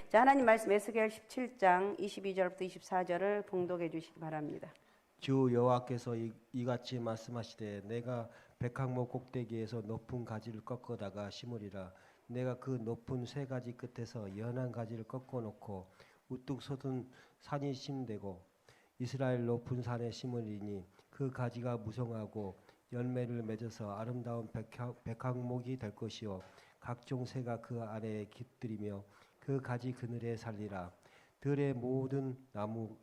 자, 하나님 말씀 에스겔 17장 22절부터 24절을 봉독해 주시기 바랍니다. 주 여호와께서 이같이 말씀하시되 내가 백항목 꼭대기에서 높은 가지를 꺾어다가 심으리라. 내가 그 높은 세 가지 끝에서 연한 가지를 꺾어 놓고 우뚝 솟은 산이 심되고 이스라엘 높은 산에 심으리니 그 가지가 무성하고 열매를 맺어서 아름다운 백항목이 될 것이요 각종 새가 그 아래에 깃들이며 그 가지 그늘에 살리라. 들의 모든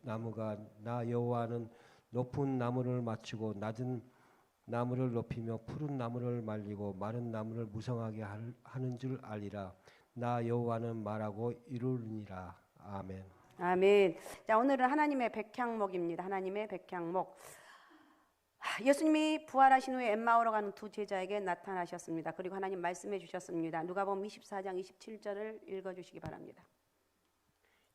나무가 나 여호와는 높은 나무를 맞추고 낮은 나무를 높이며 푸른 나무를 말리고 마른 나무를 무성하게 하는 줄 알리라. 나 여호와는 말하고 이루니라. 아멘. 아멘. 자, 오늘은 하나님의 백향목입니다. 하나님의 백향목. 예수님이 부활하신 후에 엠마오로 가는 두 제자에게 나타나셨습니다. 그리고 하나님 말씀해 주셨습니다. 누가복음 24장 27절을 읽어주시기 바랍니다.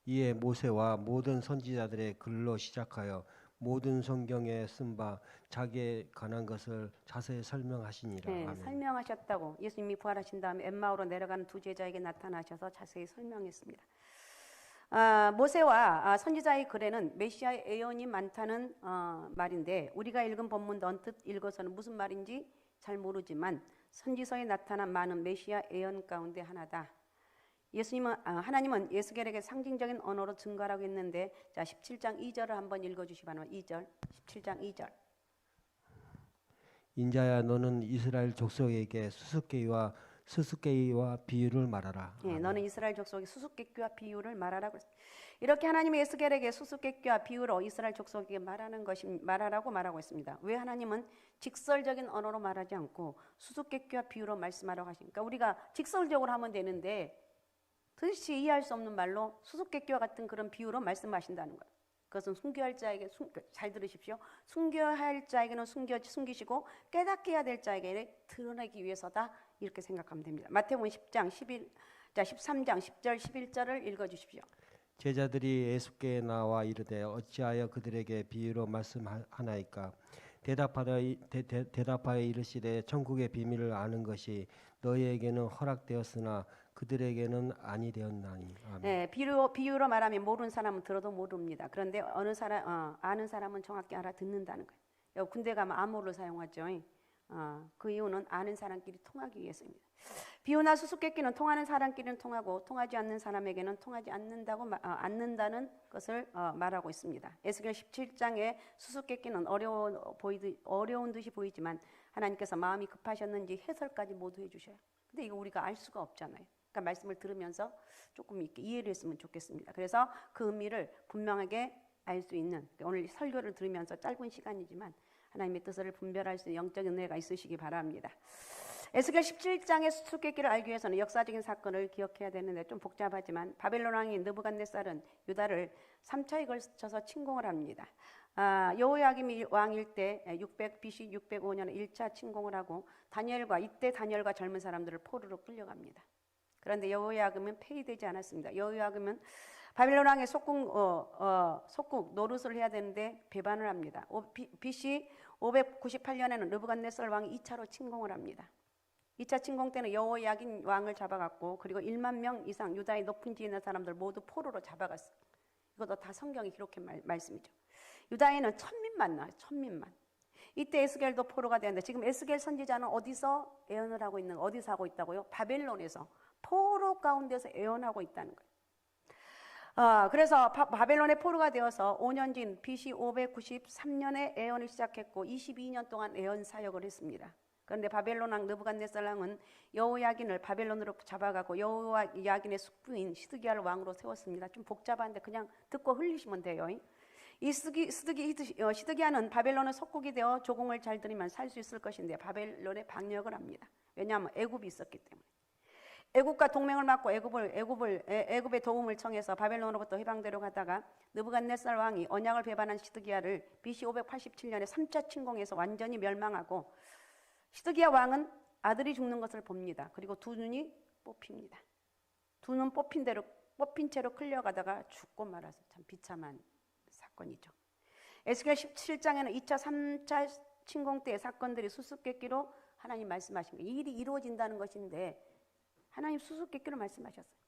이에 모세와 모든 선지자들의 글로 시작하여 모든 성경에 쓴 바 자기에 관한 것을 자세히 설명하시니라. 네, 아멘. 설명하셨다고. 예수님이 부활하신 다음에 엠마오로 내려가는 두 제자에게 나타나셔서 자세히 설명했습니다. 모세와 선지자의 글에는 메시아의 예언이 많다는 말인데 우리가 읽은 본문도 언뜻 읽어서는 무슨 말인지 잘 모르지만 선지서에 나타난 많은 메시아 예언 가운데 하나다. 하나님은 예수겔에게 상징적인 언어로 증거하라고 했는데, 자, 17장 2절을 한번 읽어주시기 바랍니다. 2절, 17장 2절. 인자야 너는 이스라엘 족속에게 수수께끼와 비유를 말하라. 예, 너는 이스라엘 족속의 수수께끼와 비유를 말하라고 했습니다. 이렇게 하나님이 예수겔에게 수수께끼와 비유로 이스라엘 족속에게 말하라고 말하고 있습니다. 왜 하나님은 직설적인 언어로 말하지 않고 수수께끼와 비유로 말씀하라고 하십니까? 우리가 직설적으로 하면 되는데 도대체 이해할 수 없는 말로 수수께끼와 같은 그런 비유로 말씀하신다는 거예요. 그것은 순교할 자에게, 잘 들으십시오. 순교할 자에게는 숨기시고 깨닫게 해야 될 자에게 드러내기 위해서다. 이렇게 생각하면 됩니다. 마태복음 13장 10절 11절을 읽어주십시오. 제자들이 예수께 나와 이르되 어찌하여 그들에게 비유로 말씀하나이까? 대답하여 이르시되 천국의 비밀을 아는 것이 너희에게는 허락되었으나 그들에게는 아니 되었나니. 아멘. 네, 비유로 말하면 모르는 사람은 들어도 모릅니다. 그런데 아는 사람은 정확히 알아듣는다는 거예요. 군대 가면 암호를 사용하죠. 그 이유는 아는 사람끼리 통하기 위해서입니다. 비유나 수수께끼는 통하는 사람끼리는 통하고 통하지 않는 사람에게는 통하지 않는다는 것을 말하고 있습니다. 에스겔 17장의 수수께끼는 어려운 듯이 보이지만 하나님께서 마음이 급하셨는지 해설까지 모두 해주셔요. 근데 이거 우리가 알 수가 없잖아요. 그러니까 말씀을 들으면서 조금 이렇게 이해를 했으면 좋겠습니다. 그래서 그 의미를 분명하게 알 수 있는, 오늘 설교를 들으면서 짧은 시간이지만 하나님의 뜻을 분별할 수 있는 영적인 은혜가 있으시기 바랍니다. 에스겔 17장의 수수께끼를 알기 위해서는 역사적인 사건을 기억해야 되는데 좀 복잡하지만 바벨론 왕인 느부갓네살은 유다를 3차에 걸쳐서 침공을 합니다. 여호야김 왕일 때 BC 605년에 1차 침공을 하고 이때 다니엘과 젊은 사람들을 포로로 끌려갑니다. 그런데 여호야김은 폐위되지 않았습니다. 여호야김은 바벨론 왕의 속국 노릇을 해야 되는데 배반을 합니다. BC 598년에는 느부갓네살 왕이 2차로 침공을 합니다. 2차 침공 때는 여호야긴 왕을 잡아갔고 그리고 1만 명 이상 유다의 높은 지에 있는 사람들 모두 포로로 잡아갔어요. 이것도 다 성경이 기록한 말씀이죠. 유다에는 1000민만 나와요. 1000민만. 이때 에스겔도 포로가 되었는데 지금 에스겔 선지자는 어디서 예언을 하고 어디서 하고 있다고요? 바벨론에서 포로 가운데서 예언하고 있다는 거예요. 그래서 바벨론의 포로가 되어서 5년 진 BC 593년에 예언을 시작했고 22년 동안 예언 사역을 했습니다. 그런데 바벨론 왕 느부갓네살 왕은 여호야긴을 바벨론으로 잡아가고 여호야긴의 숙부인 시드기야를 왕으로 세웠습니다. 좀 복잡한데 그냥 듣고 흘리시면 돼요. 이 시드기야는 바벨론의 속국이 되어 조공을 잘 들이면 살 수 있을 것인데 바벨론에 방역을 합니다. 왜냐하면 애굽이 있었기 때문에. 애굽과 동맹을 맺고 애굽의 도움을 청해서 바벨론으로부터 해방되려고 하다가 느부갓네살 왕이 언약을 배반한 시드기야를 BC 587년에 3차 침공해서 완전히 멸망하고 시드기야 왕은 아들이 죽는 것을 봅니다. 그리고 두 눈이 뽑힙니다. 두 눈 뽑힌 채로 끌려가다가 죽고 말아서 참 비참한 사건이죠. 에스겔 17장에는 2차, 3차 침공 때의 사건들이 수수께끼로 하나님 말씀하신 거예요. 이 일이 이루어진다는 것인데 하나님 수수께끼로 말씀하셨어요.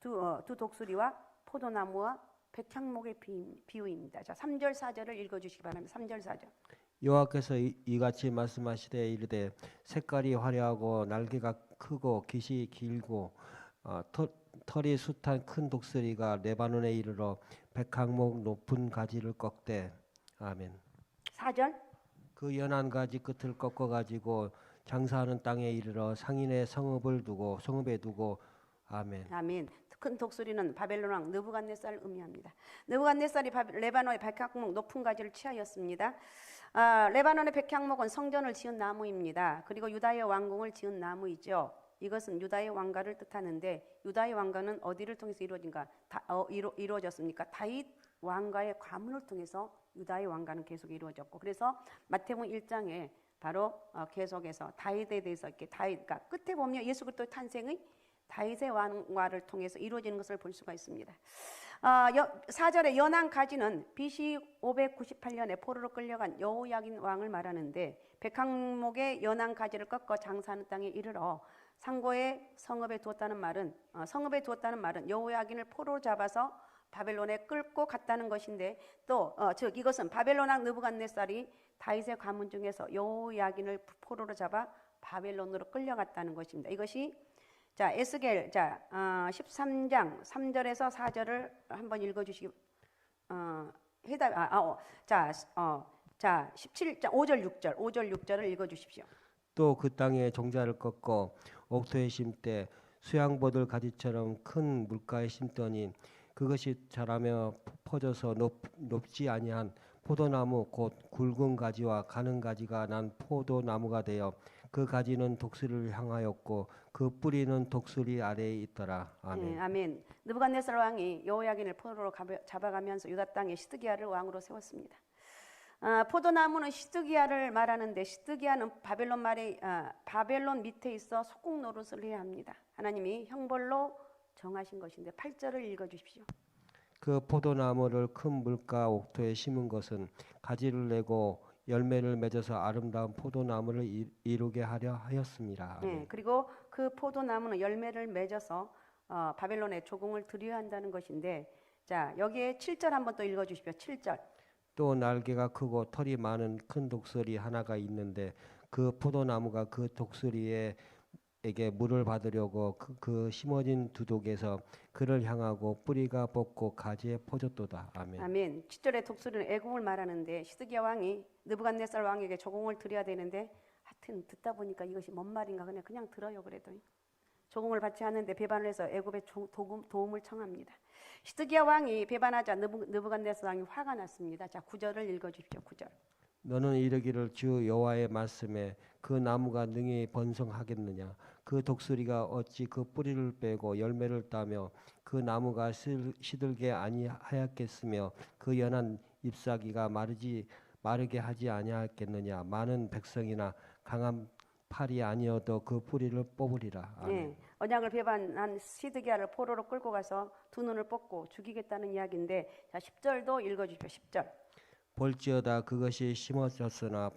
두 독수리와 포도나무와 백향목의 비유입니다. 자, 3절 4절을 읽어주시기 바랍니다. 3절 4절. 여호와께서 이같이 말씀하시되 이르되 색깔이 화려하고 날개가 크고 깃이 길고 털이 숱한 큰 독수리가 레바논에 이르러 백항목 높은 가지를 꺾되 아멘. 4절. 그 연한 가지 끝을 꺾어 가지고 장사하는 땅에 이르러 상인의 성읍에 두고 아멘. 아멘. 큰 독수리는 바벨론 왕 느부갓네살을 의미합니다. 느부갓네살이 레바논의 백향목 높은 가지를 취하였습니다. 레바논의 백향목은 성전을 지은 나무입니다. 그리고 유다의 왕궁을 지은 나무이죠. 이것은 유다의 왕가를 뜻하는데 유다의 왕가는 어디를 통해서 이루어졌습니까? 다윗 왕가의 가문을 통해서 유다의 왕가는 계속 이루어졌고, 그래서 마태복음 1장에 바로 계속해서 다윗에 대해서 이렇게 그러니까 끝에 보면 예수 그리스도의 탄생의 다윗의 왕가를 통해서 이루어지는 것을 볼 수가 있습니다. 4절에 연한 가지는 BC 598년에 포로로 끌려간 여호야긴 왕을 말하는데 백항목의 연한 가지를 꺾어 장사하는 땅에 이르러 상고의 성읍에 두었다는 말은 여호야긴을 포로로 잡아서 바벨론에 끌고 갔다는 것인데 또 즉 이것은 바벨론 왕 느부갓네살이 다윗의 가문 중에서 여호야긴을 포로로 잡아 바벨론으로 끌려갔다는 것입니다. 이것이 자 에스겔 13장 3절에서 4절을 한번 읽어주시기 자 17장 5절 6절을 읽어주십시오. 또 그 땅에 종자를 꺾어 옥토에 심되 수양보들 가지처럼 큰 물가에 심더니 그것이 자라며 퍼져서 높지 아니한 포도나무 곧 굵은 가지와 가는 가지가 난 포도나무가 되어 그 가지는 독수리를 향하였고 그 뿌리는 독수리 아래에 있더라. 아멘. 네, 아멘. 느부갓네살 왕이 여호야긴을 포로로 잡아가면서 유다 땅에 시드기야를 왕으로 세웠습니다. 포도나무는 시드기야를 말하는데 시드기야는 바벨론 밑에 있어 속국 노릇을 해야 합니다. 하나님이 형벌로 정하신 것인데 8절을 읽어주십시오. 그 포도나무를 큰 물가 옥토에 심은 것은 가지를 내고 열매를 맺어서 아름다운 포도나무를 이루게 하려 하였습니다. 네, 그리고 그 포도나무는 열매를 맺어서 바벨론에 조공을 드려야 한다는 것인데 자 여기에 7절 한번 또 읽어주십시오. 7절. 또 날개가 크고 털이 많은 큰 독수리 하나가 있는데 그 포도나무가 그 독수리에게 물을 받으려고 그 심어진 두둑에서 그를 향하고 뿌리가 뻗고 가지에 퍼졌도다. 아멘. 아멘. 7절의 독수리는 애국을 말하는데 시드기야 왕이 느부갓네살 왕에게 조공을 드려야 되는데 하여튼 듣다 보니까 이것이 뭔 말인가 그냥 들어요. 그래도 조공을 받지 않는데 배반을 해서 애굽에 도움을 청합니다. 시드기야 왕이 배반하자 느부갓네살 왕이 화가 났습니다. 자 9절을 읽어주십시오. 9절. 너는 이르기를 주 여호와의 말씀에 그 나무가 능히 번성하겠느냐? 그 독수리가 어찌 그 뿌리를 빼고 열매를 따며 그 나무가 시들게 아니하였겠으며 그 연한 잎사귀가 마르게 하지 아니하겠느냐? 많은 백성이나 강한 팔이 아니어도 그 뿌리를 뽑으리라. 아멘. 네, 언약을 배반한 시드기야를 포로로 끌고 가서 두 눈을 뽑고 죽이겠다는 이야기인데 자 10절도 읽어주십시오. 10절. 볼지어다 그것이 심어졌으나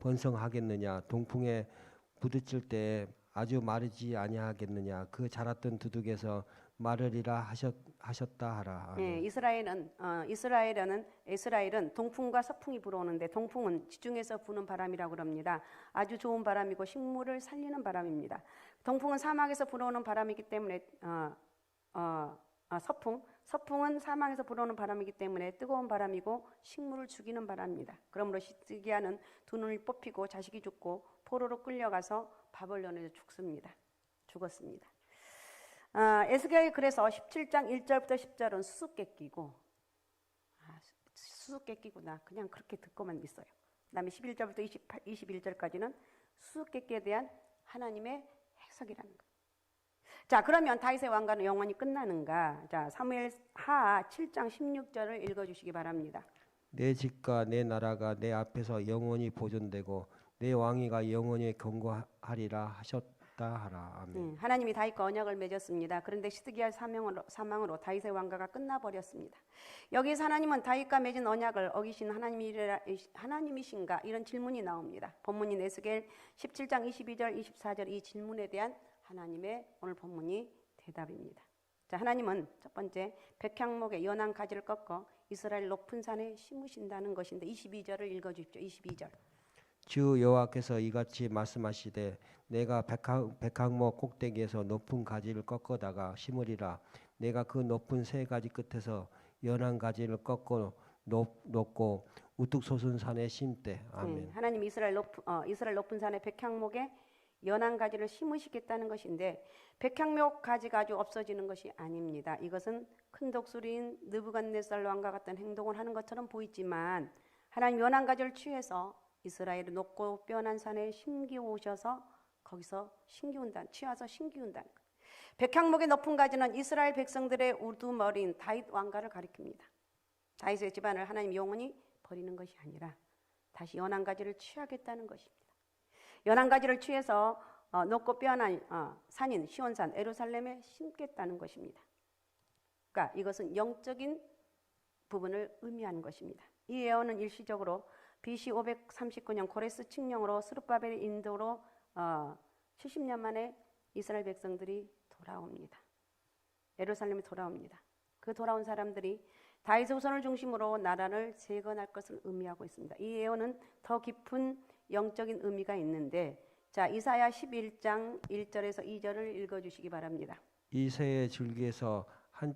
번성하겠느냐? 동풍에 부딪힐 때에 아주 마르지 아니하겠느냐? 그 자랐던 두둑에서 마르리라 하셨다 하라. 네, 이스라엘은 동풍과 서풍이 불어오는데 동풍은 지중해에서 부는 바람이라고 그럽니다. 아주 좋은 바람이고 식물을 살리는 바람입니다. 동풍은 사막에서 불어오는 바람이기 때문에 서풍은 사막에서 불어오는 바람이기 때문에 뜨거운 바람이고 식물을 죽이는 바람입니다. 그러므로 시드기야는 두 눈을 뽑히고 자식이 죽고 포로로 끌려가서 바벨론에 죽었습니다. 에스겔이 그래서 17장 1절부터 10절은 수수께끼고 수수께끼구나 그냥 그렇게 듣고만 있어요. 그다음에 11절부터 21절까지는 수수께끼에 대한 하나님의 해석이라는 거예요. 자 그러면 다윗의 왕가는 영원히 끝나는가? 자 사무엘 하 7장 16절을 읽어주시기 바랍니다. 내 집과 내 나라가 내 앞에서 영원히 보존되고 내 왕위가 영원히 경고하리라 하셨다 하라. 아멘. 하나님이 다윗과 언약을 맺었습니다. 그런데 시드기야 사망으로 다윗의 왕가가 끝나버렸습니다. 여기서 하나님은 다윗과 맺은 언약을 어기신 하나님이신가? 이런 질문이 나옵니다. 본문인 에스겔 17장 22절 24절 이 질문에 대한 하나님의 오늘 본문이 대답입니다. 자, 하나님은 첫 번째 백향목의 연한 가지를 꺾어 이스라엘 높은 산에 심으신다는 것인데 22절을 읽어주십시오. 22절. 주 여호와께서 이같이 말씀하시되 내가 백향목 꼭대기에서 높은 가지를 꺾어다가 심으리라. 내가 그 높은 세 가지 끝에서 연한 가지를 꺾어 놓고 우뚝 솟은 산에 심되. 아멘. 하나님 이스라엘 높은 산에 백향목의 연한 가지를 심으시겠다는 것인데 백향목 가지가 아주 없어지는 것이 아닙니다. 이것은 큰 독수리인 느부갓네살 왕과 같은 행동을 하는 것처럼 보이지만 하나님 연한 가지를 취해서 이스라엘의 높고 뼈난 산에 심기 오셔서 거기서 취해서 심기운다는 거예요. 백향목의 높은 가지는 이스라엘 백성들의 우두머리인 다윗 왕가를 가리킵니다. 다윗의 집안을 하나님 영원히 버리는 것이 아니라 다시 연한 가지를 취하겠다는 것입니다. 연한 가지를 취해서 높고 뼈난 산인 시온산 예루살렘에 심겠다는 것입니다. 그러니까 이것은 영적인 부분을 의미하는 것입니다. 이 예언은 일시적으로 BC 539년 고레스 칙령으로 스룹바벨의 인도로 70년 만에 이스라엘 백성들이 돌아옵니다. 예루살렘에 돌아옵니다. 그 돌아온 사람들이 다윗의 후손을 중심으로 나라를 재건할 것을 의미하고 있습니다. 이 예언은 더 깊은 영적인 의미가 있는데, 자, 이사야 11장 1절에서 2절을 읽어주시기 바랍니다. 이 새의 줄기에서 한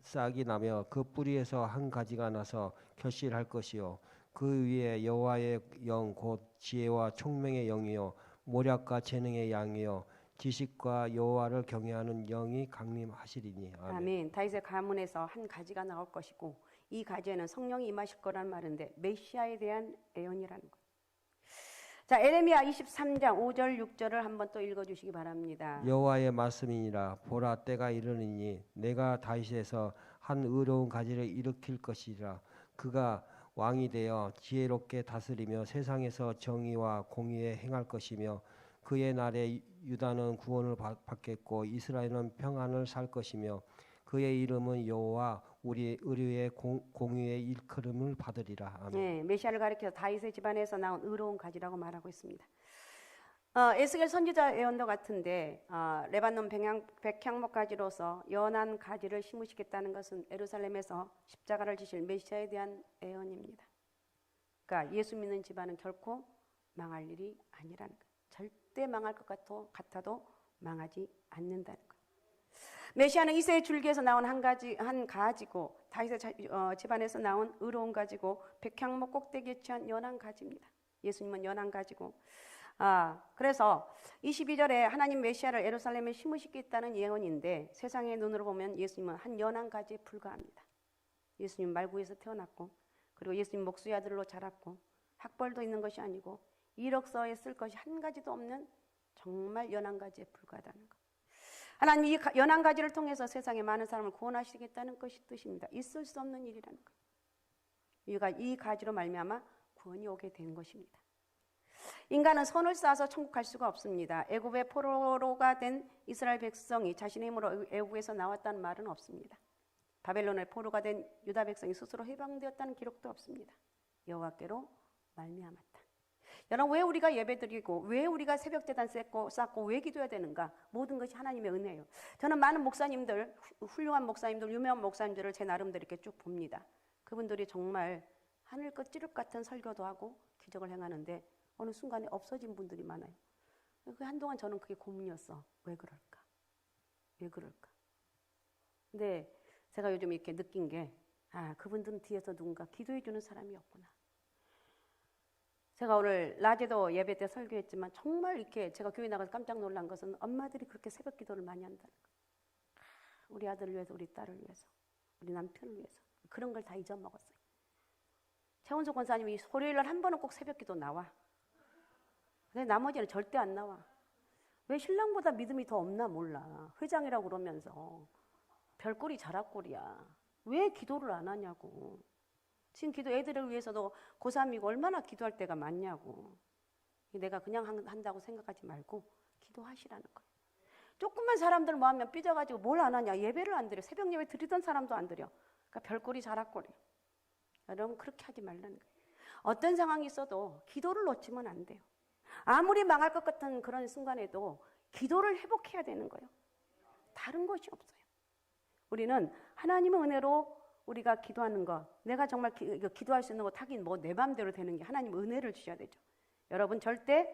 싹이 나며 그 뿌리에서 한 가지가 나서 결실할 것이요 그 위에 여호와의 영 곧 지혜와 총명의 영이요 모략과 재능의 양이요 지식과 여호와를 경외하는 영이 강림하시리니. 아멘. 아멘. 다윗의 가문에서 한 가지가 나올 것이고 이 가지에는 성령이 임하실 거란 말인데 메시아에 대한 예언이라는 거예요. 자, 에레미야 23장 5절 6절을 한번 또 읽어주시기 바랍니다. 여호와의 말씀이니라. 보라, 때가 이르니니 내가 다윗에서 한 의로운 가지를 일으킬 것이라. 그가 왕이 되어 지혜롭게 다스리며 세상에서 정의와 공의에 행할 것이며 그의 날에 유다는 구원을 받겠고 이스라엘은 평안을 살 것이며 그의 이름은 여호와 우리 의뢰의 공의의 일컬음을 받으리라. 아멘. 네, 메시아를 가리켜 다윗의 집안에서 나온 의로운 가지라고 말하고 있습니다. 에스겔 선지자 예언도 같은데 레바논 백향목 가지로서 연한 가지를 심으시겠다는 것은 예루살렘에서 십자가를 지실 메시아에 대한 예언입니다. 그러니까 예수 믿는 집안은 결코 망할 일이 아니라는 거예요. 절대 망할 것 같아도 망하지 않는다는 거예요. 메시아는 이새의 줄기에서 나온 한 가지고 다윗의 집안에서 나온 의로운 가지고 백향목 꼭대기에 취한 연한 가지입니다. 예수님은 연한 가지고 그래서 22절에 하나님 메시아를 예루살렘에 심으시겠다는 예언인데 세상의 눈으로 보면 예수님은 한 연한 가지에 불과합니다. 예수님 말구에서 태어났고 그리고 예수님 목수의 아들로 자랐고 학벌도 있는 것이 아니고 이력서에 쓸 것이 한 가지도 없는 정말 연한 가지에 불과하다는 것. 하나님 이 연한 가지를 통해서 세상에 많은 사람을 구원하시겠다는 것이 뜻입니다. 있을 수 없는 일이라는 것. 이 가지로 말미암아 구원이 오게 된 것입니다. 인간은 선을 쌓아서 천국 갈 수가 없습니다. 애굽의 포로가 된 이스라엘 백성이 자신의 힘으로 애굽에서 나왔다는 말은 없습니다. 바벨론의 포로가 된 유다 백성이 스스로 해방되었다는 기록도 없습니다. 여호와께로 말미암았다. 여러분, 왜 우리가 예배드리고 왜 우리가 새벽제단 쌓고 왜 기도해야 되는가? 모든 것이 하나님의 은혜예요. 저는 많은 목사님들, 훌륭한 목사님들, 유명한 목사님들을 제 나름대로 이렇게 쭉 봅니다. 그분들이 정말 하늘끝 찌릅 같은 설교도 하고 기적을 행하는데 어느 순간에 없어진 분들이 많아요. 한동안 저는 그게 고민이었어. 왜 그럴까? 왜 그럴까? 근데 제가 요즘 이렇게 느낀 게 그분들은 뒤에서 누군가 기도해 주는 사람이 없구나. 제가 오늘 낮에도 예배 때 설교했지만 정말 이렇게 제가 교회 나가서 깜짝 놀란 것은 엄마들이 그렇게 새벽 기도를 많이 한다는 거예요. 우리 아들을 위해서, 우리 딸을 위해서, 우리 남편을 위해서. 그런 걸 다 잊어먹었어요. 최원석 권사님이 토요일날 한 번은 꼭 새벽 기도 나와. 근데 나머지는 절대 안 나와. 왜 신랑보다 믿음이 더 없나 몰라. 회장이라고 그러면서. 별꼴이 자락꼴이야. 왜 기도를 안 하냐고. 지금 기도 애들을 위해서도 고3이고 얼마나 기도할 때가 많냐고. 내가 그냥 한다고 생각하지 말고 기도하시라는 거예요. 조금만 사람들 모으면 삐져가지고 뭘 안 하냐. 예배를 안 드려. 새벽 예배 드리던 사람도 안 드려. 그러니까 별꼴이 자락꼴이에요. 여러분 그렇게 하지 말라는 거예요. 어떤 상황이 있어도 기도를 놓치면 안 돼요. 아무리 망할 것 같은 그런 순간에도 기도를 회복해야 되는 거예요. 다른 것이 없어요. 우리는 하나님의 은혜로 우리가 기도하는 것, 내가 정말 기도할 수 있는 것 하긴 뭐 내 마음대로 되는 게 하나님 은혜를 주셔야 되죠. 여러분 절대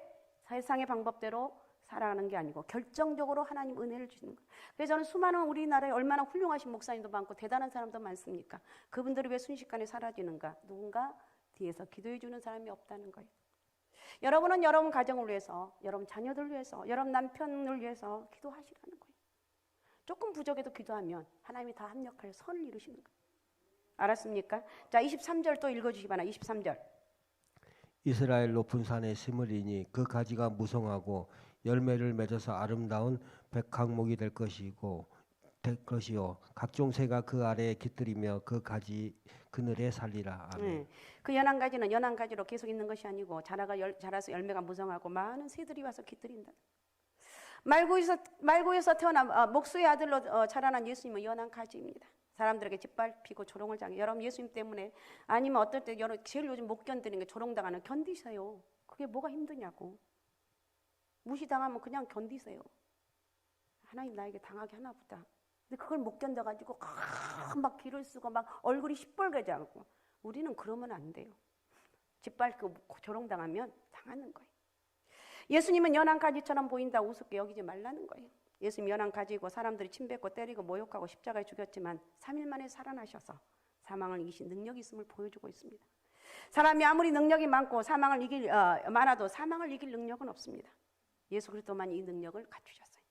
세상의 방법대로 살아가는 게 아니고 결정적으로 하나님 은혜를 주시는 거예요. 그래서 저는 수많은 우리나라에 얼마나 훌륭하신 목사님도 많고 대단한 사람도 많습니까? 그분들이 왜 순식간에 사라지는가? 누군가 뒤에서 기도해 주는 사람이 없다는 거예요. 여러분은 여러분 가정을 위해서, 여러분 자녀들 위해서, 여러분 남편을 위해서 기도하시라는 거예요. 조금 부족해도 기도하면 하나님이 다 합력하여 선을 이루시는 거예요. 알았습니까? 자, 23절 또 읽어주시기 바랍니다. 23절. 이스라엘 높은 산에 심으리니 그 가지가 무성하고 열매를 맺어서 아름다운 백항목이 될 것이요 각종 새가 그 아래에 깃들이며 그 가지 그늘에 살리라. 아멘. 그 연한 가지는 연한 가지로 계속 있는 것이 아니고 자라서 열매가 무성하고 많은 새들이 와서 깃들인다. 말구에서 태어난 목수의 아들로 자라난 예수님은 연한 가지입니다. 사람들에게 짓밟히고 조롱을 당해. 여러분 예수님 때문에 아니면 어떨 때 제일 요즘 못 견디는 게 조롱당하는 견디세요. 그게 뭐가 힘드냐고. 무시당하면 그냥 견디세요. 하나님 나에게 당하게 하나 보다. 근데 그걸 못 견뎌가지고 막 기를 쓰고 막 얼굴이 시뻘개져 하고. 우리는 그러면 안 돼요. 짓밟고 조롱당하면 당하는 거예요. 예수님은 연한 가지처럼 보인다 우습게 여기지 말라는 거예요. 예수님 연한 가지고 사람들이 침뱉고 때리고 모욕하고 십자가에 죽였지만 3일 만에 살아나셔서 사망을 이기신 능력이 있음을 보여주고 있습니다. 사람이 아무리 능력이 많고 많아도 사망을 이길 능력은 없습니다. 예수 그리스도만 이 능력을 갖추셨어요.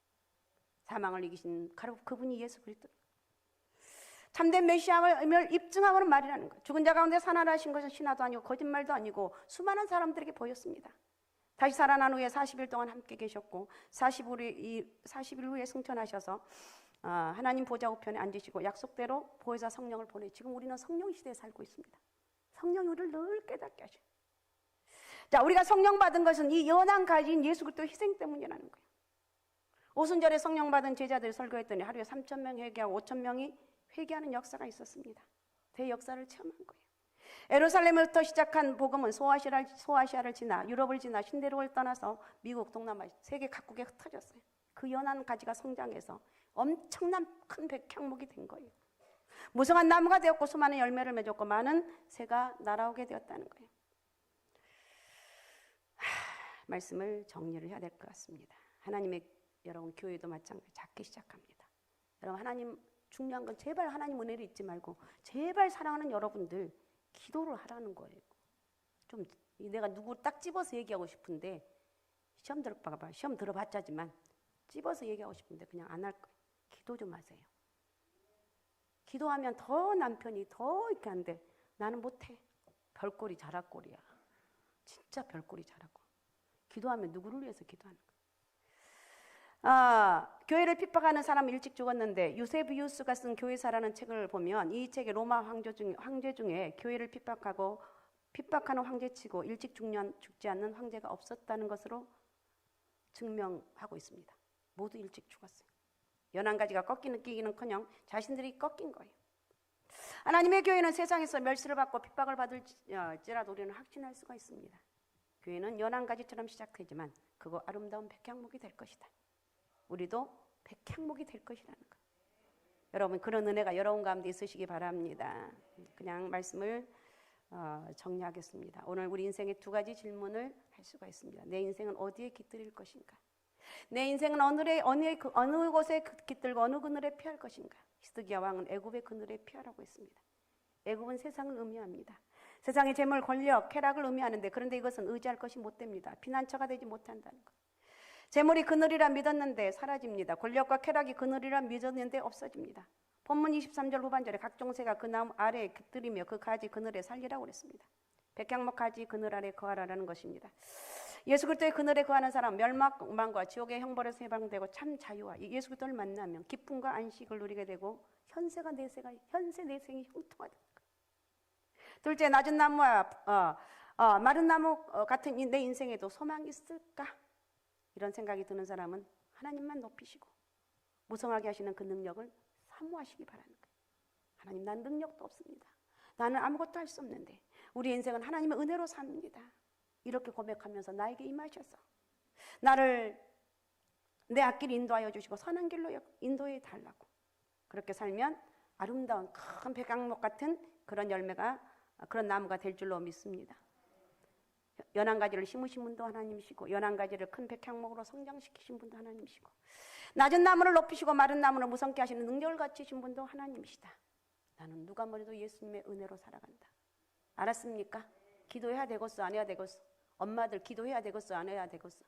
사망을 이기신 그분이 예수 그리스도. 참된 메시아를 입증하고는 말이라는 거예요. 죽은 자 가운데 살아나신 것은 신화도 아니고 거짓말도 아니고 수많은 사람들에게 보였습니다. 다시 살아난 후에 40일 동안 함께 계셨고 40일 후에 승천하셔서 하나님 보좌 우편에 앉으시고 약속대로 보혜사 성령을 보내. 지금 우리는 성령 시대에 살고 있습니다. 성령이 우리를 늘 깨닫게 하셔요. 자, 우리가 성령 받은 것은 이 연한 가지인 예수 그리스도의 희생 때문이라는 거예요. 오순절에 성령 받은 제자들이 설교했더니 하루에 3,000명 회개하고 5,000명이 회개하는 역사가 있었습니다. 대역사를 체험한 거예요. 예루살렘부터 시작한 복음은 소아시아를 지나 유럽을 지나 신대륙을 떠나서 미국, 동남아, 세계 각국에 흩어졌어요. 그 연한 가지가 성장해서 엄청난 큰 백향목이 된 거예요. 무성한 나무가 되었고 수많은 열매를 맺었고 많은 새가 날아오게 되었다는 거예요. 말씀을 정리를 해야 될 것 같습니다. 하나님의 여러분 교회도 마찬가지 작게 시작합니다. 여러분 하나님 중요한 건 제발 하나님 은혜를 잊지 말고 제발 사랑하는 여러분들 기도를 하라는 거예요. 좀 내가 누구 딱 집어서 얘기하고 싶은데 시험 들어봤자지만 집어서 얘기하고 싶은데 그냥 안 할 거예요. 기도 좀 하세요. 기도하면 더 남편이 더 이렇게 한데 나는 못해. 별꼴이 자락꼴이야. 진짜 별꼴이 자락꼴. 기도하면 누구를 위해서 기도하는 거예요? 교회를 핍박하는 사람은 일찍 죽었는데 유세비우스가 쓴 교회사라는 책을 보면 이 책에 로마 황제 중에 교회를 핍박하는 황제치고 일찍 죽지 않는 황제가 없었다는 것으로 증명하고 있습니다. 모두 일찍 죽었어요. 연한 가지가 끼기는커녕 자신들이 꺾인 거예요. 하나님의 교회는 세상에서 멸시를 받고 핍박을 받을지라도 우리는 확신할 수가 있습니다. 교회는 연한 가지처럼 시작되지만 그거 아름다운 백향목이 될 것이다. 우리도 백향목이 될 것이라는 거예요. 여러분 그런 은혜가 여러분 가운데 있으시기 바랍니다. 그냥 말씀을 정리하겠습니다. 오늘 우리 인생의 두 가지 질문을 할 수가 있습니다. 내 인생은 어디에 깃들일 것인가? 내 인생은 어느 곳에 깃들고 어느 그늘에 피할 것인가? 히스기야 왕은 애굽의 그늘에 피하라고 했습니다. 애굽은 세상을 의미합니다. 세상의 재물, 권력, 쾌락을 의미하는데 그런데 이것은 의지할 것이 못 됩니다. 피난처가 되지 못한다는 것. 재물이 그늘이라 믿었는데 사라집니다. 권력과 쾌락이 그늘이라 믿었는데 없어집니다. 본문 23절 후반절에 각종 새가 그 나무 아래에 깃들이며 그 가지 그늘에 살리라고 그랬습니다. 백향목 가지 그늘 아래 거하라는 것입니다. 예수 그리스도의 그늘에 거하는 사람 멸망과 지옥의 형벌에서 해방되고 참 자유와 예수 그리스도를 만나면 기쁨과 안식을 누리게 되고 현세 내생이 형통하다. 둘째, 낮은 나무와 마른 나무 같은 내 인생에도 소망이 있을까? 이런 생각이 드는 사람은 하나님만 높이시고 무성하게 하시는 그 능력을 사모하시기 바라는 거예요. 하나님, 난 능력도 없습니다. 나는 아무것도 할 수 없는데 우리 인생은 하나님의 은혜로 삽니다. 이렇게 고백하면서 나에게 임하셔서 나를 내 앞길 인도하여 주시고 선한 길로 인도해 달라고 그렇게 살면 아름다운 큰 백향목 같은 그런 열매가 그런 나무가 될 줄로 믿습니다. 연한 가지를 심으신 분도 하나님이시고 연한 가지를 큰 백향목으로 성장시키신 분도 하나님이시고 낮은 나무를 높이시고 마른 나무를 무성케 하시는 능력을 갖추신 분도 하나님이시다. 나는 누가 뭐래도 예수님의 은혜로 살아간다. 알았습니까? 기도해야 되겠어 안 해야 되겠어? 엄마들 기도해야 되겠어 안 해야 되겠어?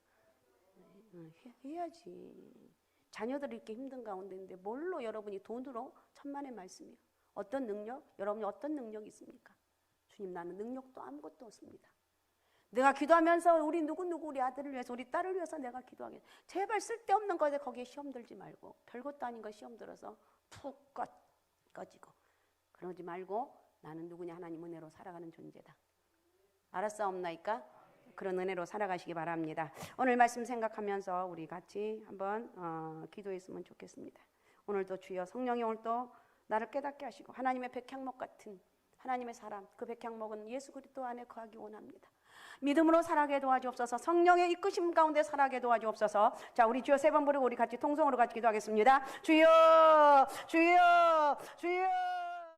해야지. 자녀들이 이렇게 힘든 가운데인데 뭘로 여러분이 돈으로 천만의 말씀이요. 어떤 능력? 여러분이 어떤 능력이 있습니까? 주님 나는 능력도 아무것도 없습니다. 내가 기도하면서 우리 누구누구 우리 아들을 위해서 우리 딸을 위해서 내가 기도하겠다. 제발 쓸데없는 거에 거기에 시험 들지 말고 별것도 아닌 거 시험 들어서 푹 꺼지고 그러지 말고 나는 누구냐 하나님 은혜로 살아가는 존재다. 알았사옵나이까? 그런 은혜로 살아가시기 바랍니다. 오늘 말씀 생각하면서 우리 같이 한번 기도했으면 좋겠습니다. 오늘도 주여 성령이 오늘 또 나를 깨닫게 하시고 하나님의 백향목 같은 하나님의 사람 그 백향목은 예수 그리스도 안에 거하기 원합니다. 믿음으로 살아가게 도와주옵소서. 성령의 이끄심 가운데 살아가게 도와주옵소서. 자, 우리 주여 세 번 부르고 우리 같이 통성으로 같이 기도하겠습니다. 주여 주여 주여